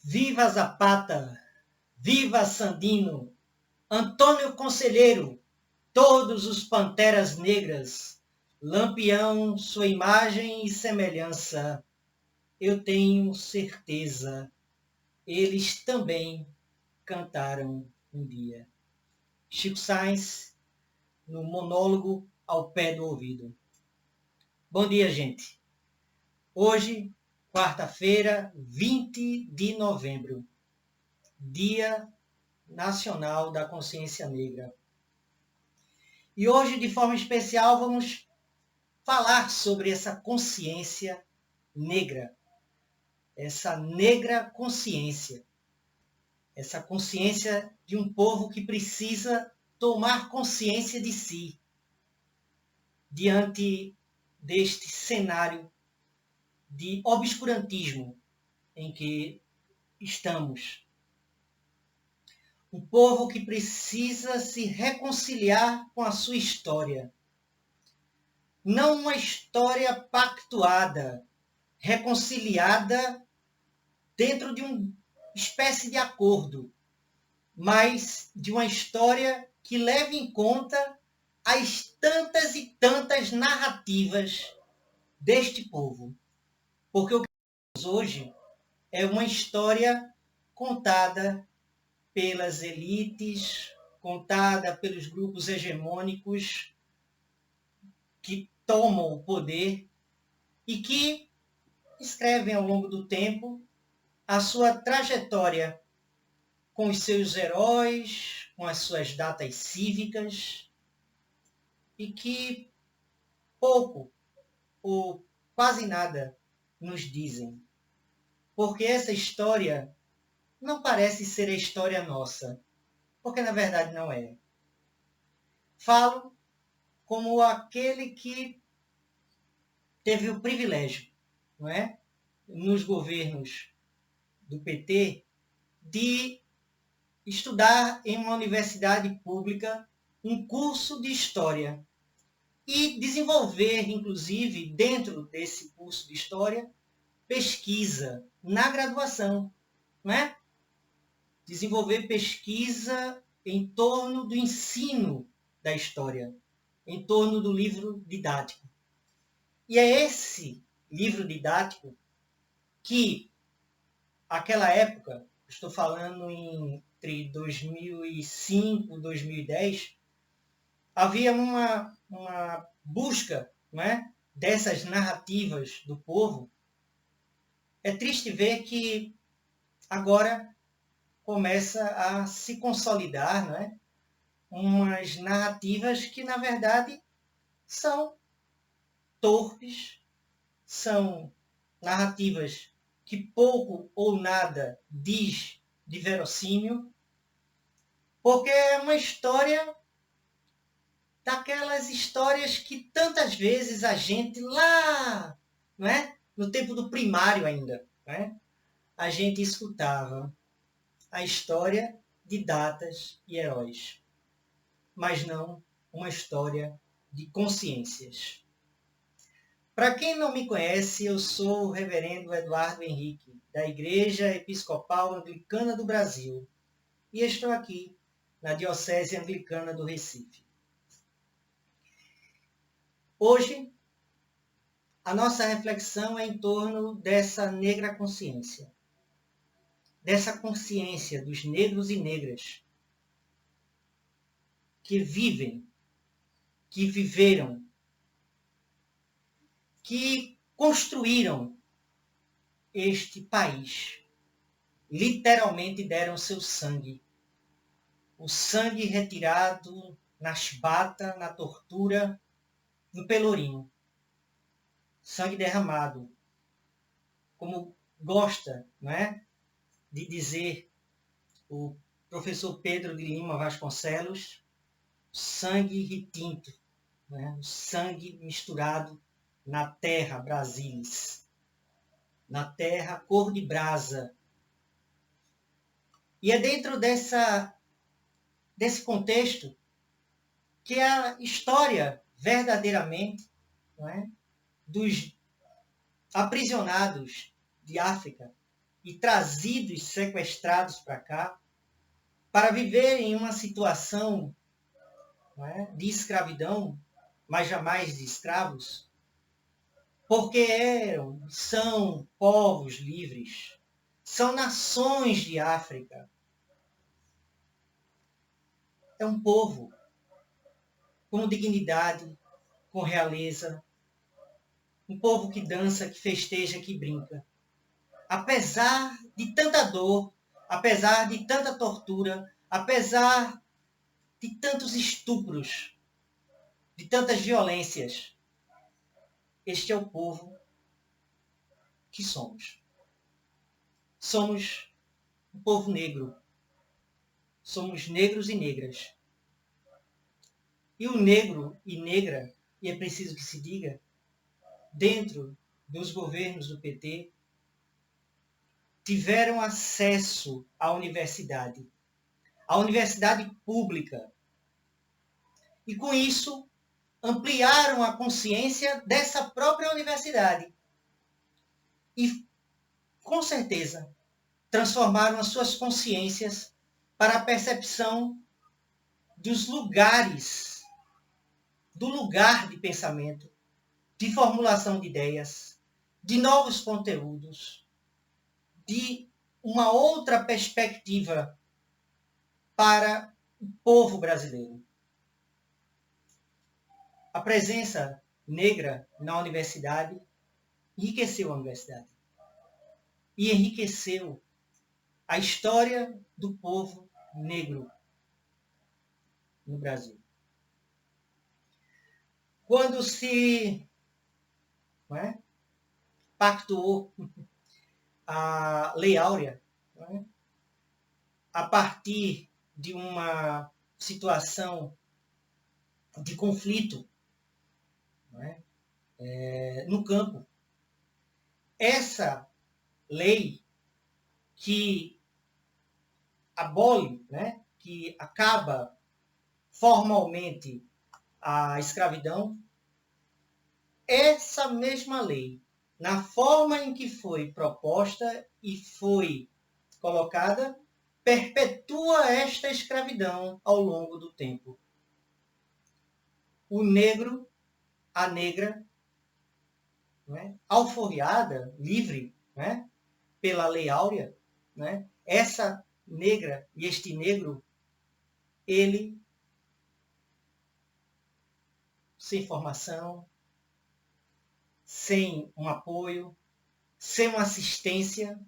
Viva Zapata, viva Sandino, Antônio Conselheiro, todos os panteras negras, Lampião, sua imagem e semelhança, eu tenho certeza, eles também cantaram um dia. Chico Sainz, no monólogo ao pé do ouvido. Bom dia, gente. Hoje, quarta-feira, 20 de novembro, Dia Nacional da Consciência Negra. E hoje, de forma especial, vamos falar sobre essa consciência negra, essa negra consciência, essa consciência de um povo que precisa tomar consciência de si diante deste cenário de obscurantismo em que estamos. Um povo que precisa se reconciliar com a sua história. Não uma história pactuada, reconciliada dentro de uma espécie de acordo, mas de uma história que leve em conta as tantas e tantas narrativas deste povo. Porque o que temos hoje é uma história contada pelas elites, contada pelos grupos hegemônicos que tomam o poder e que escrevem ao longo do tempo a sua trajetória com os seus heróis, com as suas datas cívicas, e que pouco ou quase nada nos dizem. Porque essa história não parece ser a história nossa, porque na verdade não é. Falo como aquele que teve o privilégio, não é, nos governos do PT, de estudar em uma universidade pública um curso de História e desenvolver, inclusive, dentro desse curso de História, pesquisa na graduação, não é? Desenvolver pesquisa em torno do ensino da história, em torno do livro didático. E é esse livro didático que, aquela época, estou falando entre 2005 e 2010, havia uma busca, não é, dessas narrativas do povo. É triste ver que agora começa a se consolidar, não é, umas narrativas que, na verdade, são torpes, são narrativas que pouco ou nada diz de verossímil, porque é uma história daquelas histórias que tantas vezes a gente lá, não é, no tempo do primário ainda, não é, a gente escutava a história de datas e heróis, mas não uma história de consciências. Para quem não me conhece, eu sou o reverendo Eduardo Henrique, da Igreja Episcopal Anglicana do Brasil, e estou aqui na Diocese Anglicana do Recife. Hoje, a nossa reflexão é em torno dessa negra consciência, dessa consciência dos negros e negras que vivem, que viveram, que construíram este país. Literalmente deram seu sangue. O sangue retirado na chibata, na tortura, no pelourinho. Sangue derramado. Como gosta, não é, de dizer o professor Pedro de Lima Vasconcelos, sangue retinto, né? O sangue misturado na terra brasilis, na terra cor de brasa. E é dentro desse contexto que a história verdadeiramente, não é, dos aprisionados de África e trazidos, sequestrados para cá, para viver em uma situação, não é, de escravidão, mas jamais de escravos, porque são povos livres, são nações de África. É um povo com dignidade, com realeza, um povo que dança, que festeja, que brinca. Apesar de tanta dor, apesar de tanta tortura, apesar de tantos estupros, de tantas violências, este é o povo que somos. Somos um povo negro. Somos negros e negras. E o negro e negra, e é preciso que se diga, dentro dos governos do PT, tiveram acesso à universidade pública. E com isso, ampliaram a consciência dessa própria universidade. E, com certeza, transformaram as suas consciências para a percepção dos lugares, do lugar de pensamento, de formulação de ideias, de novos conteúdos, de uma outra perspectiva para o povo brasileiro. A presença negra na universidade enriqueceu a universidade e enriqueceu a história do povo negro no Brasil. Quando se pactuou a Lei Áurea, a partir de uma situação de conflito no campo, essa lei que abole, que acaba formalmente a escravidão, essa mesma lei, na forma em que foi proposta e foi colocada, perpetua esta escravidão ao longo do tempo. O negro, a negra, alforriada, livre, pela Lei Áurea, essa negra e este negro, ele, sem formação, sem um apoio, sem uma assistência,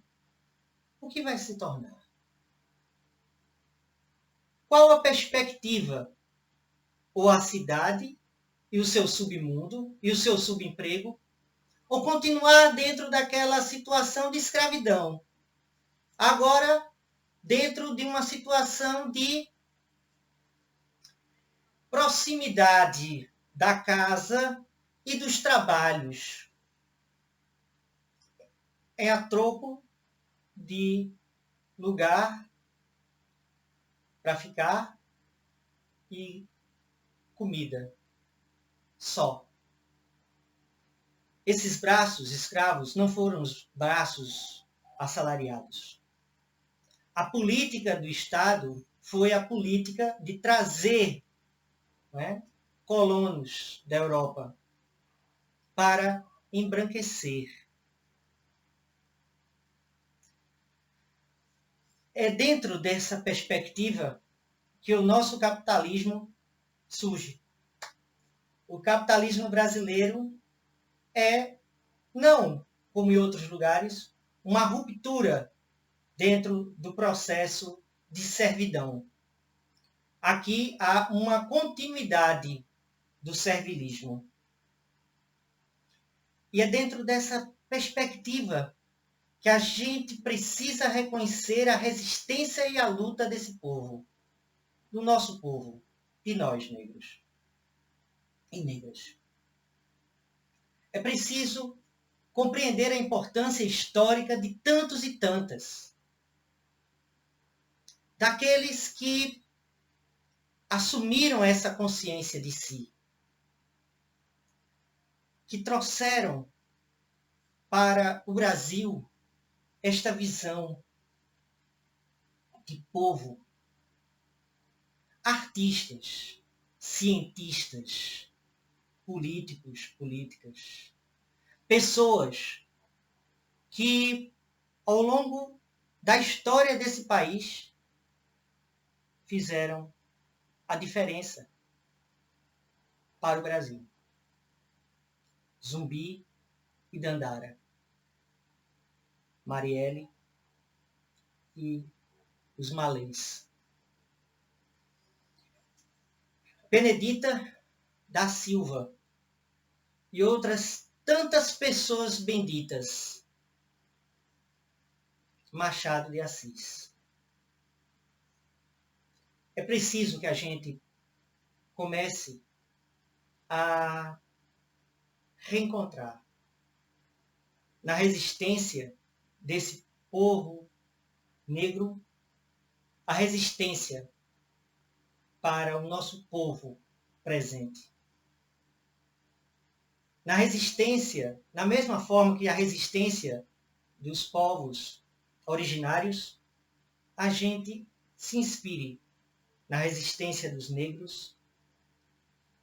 o que vai se tornar? Qual a perspectiva? Ou a cidade e o seu submundo e o seu subemprego, ou continuar dentro daquela situação de escravidão, agora dentro de uma situação de proximidade da casa e dos trabalhos, é a troco de lugar para ficar e comida só. Esses braços escravos não foram os braços assalariados. A política do Estado foi a política de trazer colonos da Europa para embranquecer. É dentro dessa perspectiva que o nosso capitalismo surge. O capitalismo brasileiro é, não como em outros lugares, uma ruptura dentro do processo de servidão. Aqui há uma continuidade do servilismo. E é dentro dessa perspectiva que a gente precisa reconhecer a resistência e a luta desse povo, do nosso povo, de nós negros e negras. É preciso compreender a importância histórica de tantos e tantas, daqueles que assumiram essa consciência de si, que trouxeram para o Brasil esta visão de povo, artistas, cientistas, políticos, políticas, pessoas que, ao longo da história desse país, fizeram a diferença para o Brasil. Zumbi e Dandara, Marielle e os malês. Benedita da Silva e outras tantas pessoas benditas. Machado de Assis. É preciso que a gente comece a reencontrar na resistência desse povo negro, a resistência para o nosso povo presente. Na resistência, na mesma forma que a resistência dos povos originários, a gente se inspire na resistência dos negros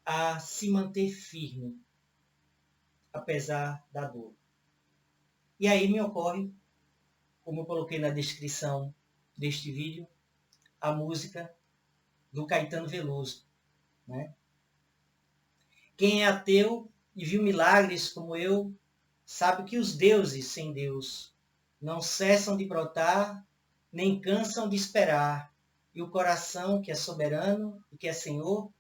a se manter firme, apesar da dor. E aí me ocorre, como eu coloquei na descrição deste vídeo, a música do Caetano Veloso, né? Quem é ateu e viu milagres como eu, sabe que os deuses sem Deus não cessam de brotar, nem cansam de esperar, e o coração que é soberano e que é senhor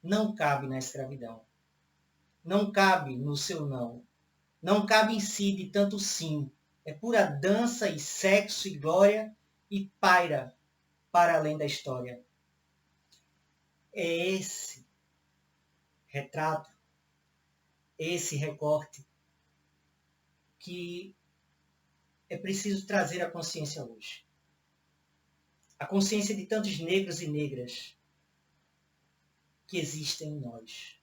não cabe na escravidão. Não cabe no seu não. Não cabe em si de tanto sim. É pura dança e sexo e glória e paira para além da história. É esse retrato, esse recorte que é preciso trazer à consciência hoje. A consciência de tantos negros e negras que existem em nós.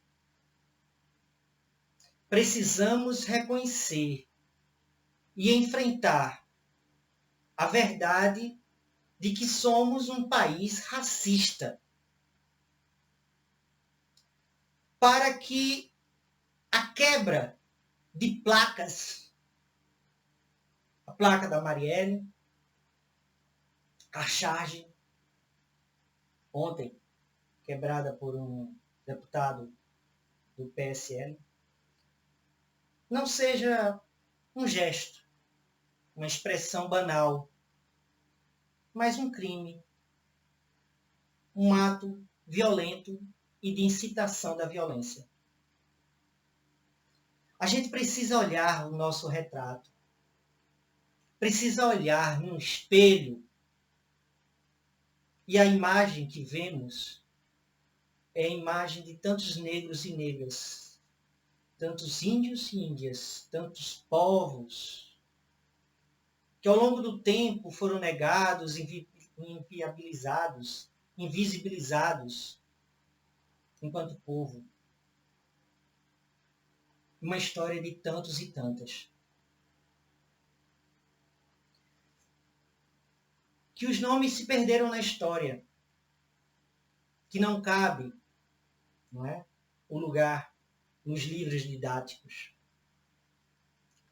Precisamos reconhecer e enfrentar a verdade de que somos um país racista, para que a quebra de placas, a placa da Marielle, a charge, ontem, quebrada por um deputado do PSL, não seja um gesto, uma expressão banal, mas um crime, um ato violento e de incitação da violência. A gente precisa olhar o nosso retrato, precisa olhar num espelho e a imagem que vemos é a imagem de tantos negros e negras, tantos índios e índias, tantos povos que ao longo do tempo foram negados, inviabilizados, invisibilizados enquanto povo. Uma história de tantos e tantas. Que os nomes se perderam na história, que não cabe, não é, o lugar nos livros didáticos,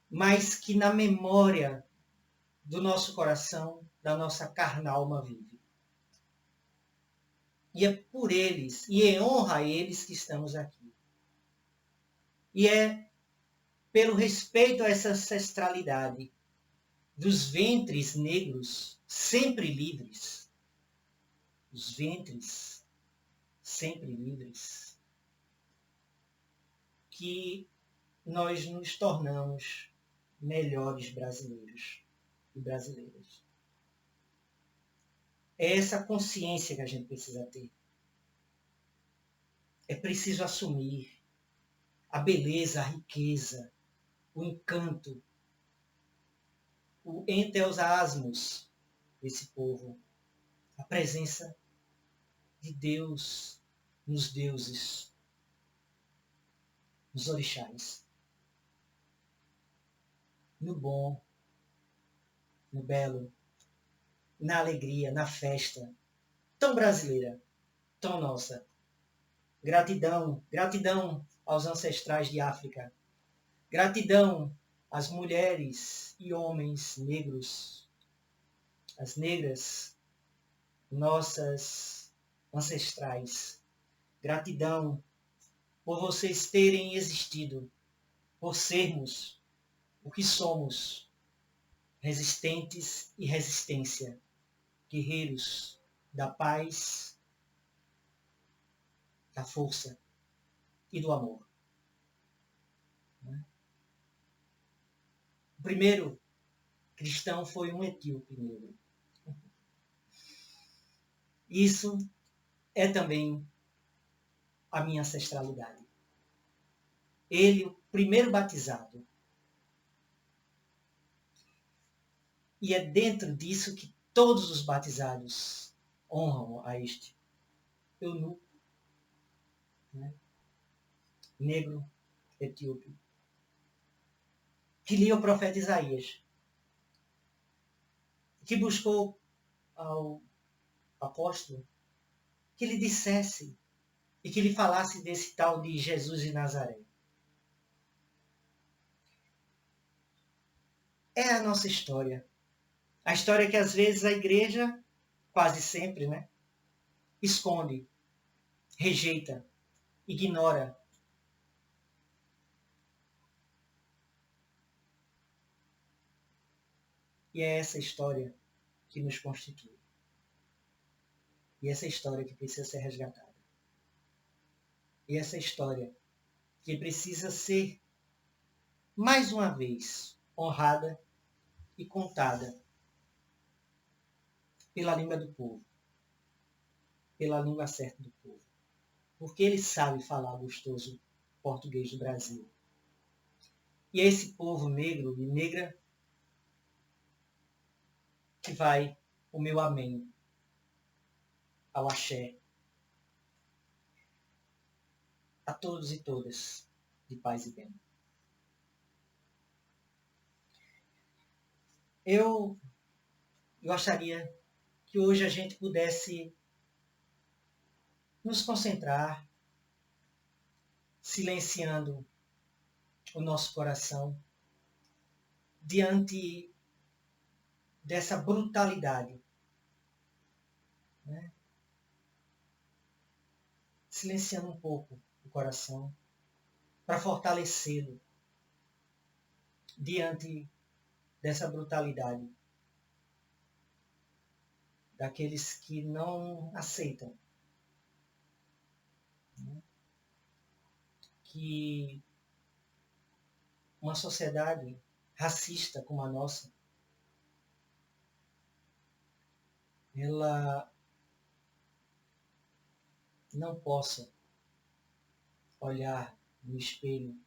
mas que na memória do nosso coração, da nossa carnalma vive. E é por eles, e em honra a eles que estamos aqui. E é pelo respeito a essa ancestralidade dos ventres negros sempre livres, os ventres sempre livres, que nós nos tornamos melhores brasileiros e brasileiras. É essa consciência que a gente precisa ter. É preciso assumir a beleza, a riqueza, o encanto, o enteosasmos desse povo, a presença de Deus nos deuses, nos orixás, no bom, no belo, na alegria, na festa, tão brasileira, tão nossa. Gratidão, gratidão aos ancestrais de África. Gratidão às mulheres e homens negros, às negras, nossas ancestrais. Gratidão por vocês terem existido, por sermos o que somos, resistentes e resistência, guerreiros da paz, da força e do amor. O primeiro cristão foi um etíope negro. Isso é também a minha ancestralidade. Ele, o primeiro batizado. E é dentro disso que todos os batizados honram a este eunuco, né? Negro, etíope, que lia o profeta Isaías, que buscou ao apóstolo que lhe dissesse e que lhe falasse desse tal de Jesus de Nazaré. É a nossa história. A história que às vezes a igreja, quase sempre, né, esconde, rejeita, ignora. E é essa história que nos constitui. E essa história que precisa ser resgatada. E essa história que precisa ser, mais uma vez, honrada e contada pela língua do povo. Pela língua certa do povo. Porque ele sabe falar gostoso português do Brasil. E é esse povo negro e negra que vai o meu amém ao axé. A todos e todas, de paz e bem. Eu gostaria que hoje a gente pudesse nos concentrar, silenciando o nosso coração diante dessa brutalidade, né? Silenciando um pouco o coração para fortalecê-lo diante dessa brutalidade daqueles que não aceitam, né, que uma sociedade racista como a nossa, ela não possa olhar no espelho,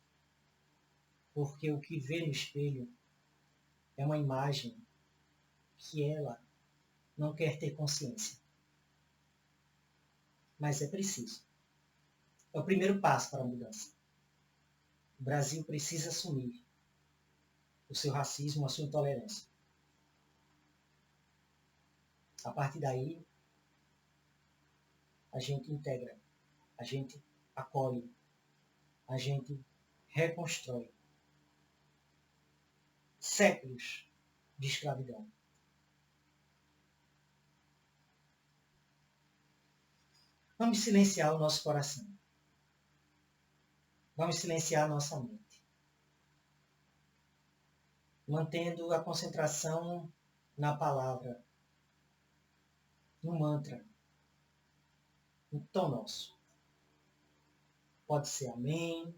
porque o que vê no espelho é uma imagem que ela não quer ter consciência. Mas é preciso. É o primeiro passo para a mudança. O Brasil precisa assumir o seu racismo, a sua intolerância. A partir daí, a gente integra, a gente acolhe, a gente reconstrói séculos de escravidão. Vamos silenciar o nosso coração. Vamos silenciar a nossa mente. Mantendo a concentração na palavra, no mantra, no tom nosso. Pode ser amém,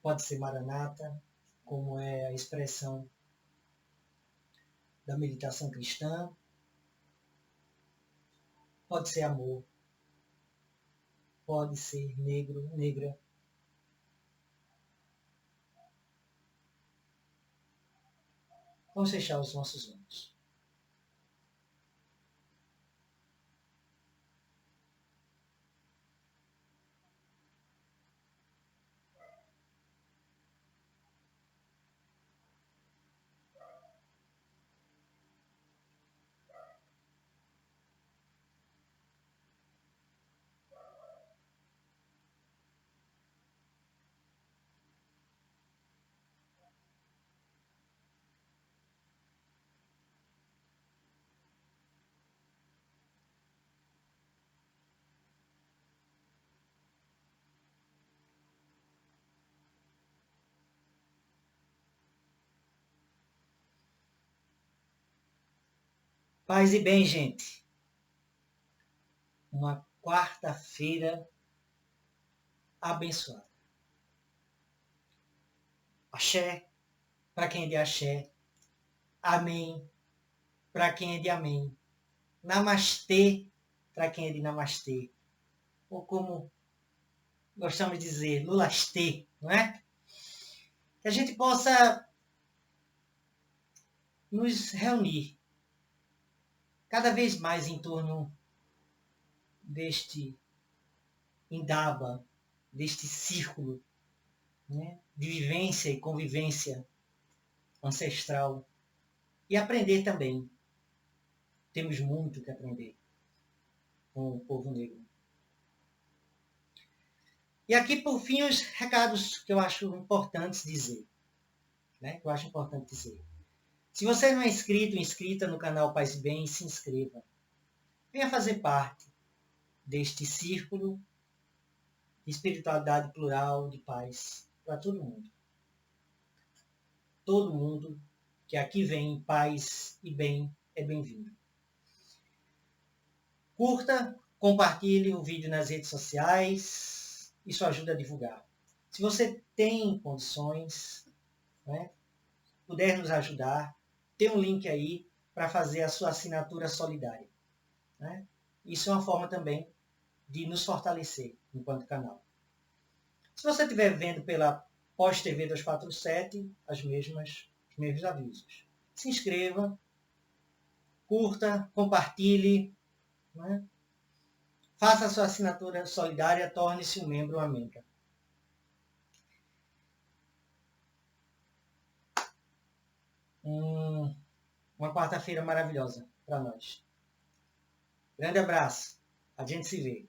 pode ser maranata, como é a expressão da meditação cristã. Pode ser amor, pode ser negro, negra. Vamos fechar os nossos olhos. Paz e bem, gente. Uma quarta-feira abençoada. Axé, para quem é de axé. Amém, para quem é de amém. Namastê, para quem é de namastê. Ou como gostamos de dizer, lulastê, não é? Que a gente possa nos reunir cada vez mais em torno deste indaba, deste círculo, né, de vivência e convivência ancestral. E aprender também. Temos muito que aprender com o povo negro. E aqui, por fim, os recados que eu acho importantes dizer. Né? Que eu acho importante dizer. Se você não é inscrito, inscrita no canal Paz e Bem, se inscreva. Venha fazer parte deste círculo de espiritualidade plural, de paz, para todo mundo. Todo mundo que aqui vem em paz e bem é bem-vindo. Curta, compartilhe o vídeo nas redes sociais, isso ajuda a divulgar. Se você tem condições, né, puder nos ajudar, tem um link aí para fazer a sua assinatura solidária. Né? Isso é uma forma também de nos fortalecer enquanto canal. Se você estiver vendo pela Pós-TV 247, os mesmos avisos. Se inscreva, curta, compartilhe, né? Faça a sua assinatura solidária, torne-se um membro ou uma membra. Uma quarta-feira maravilhosa para nós. Grande abraço. A gente se vê.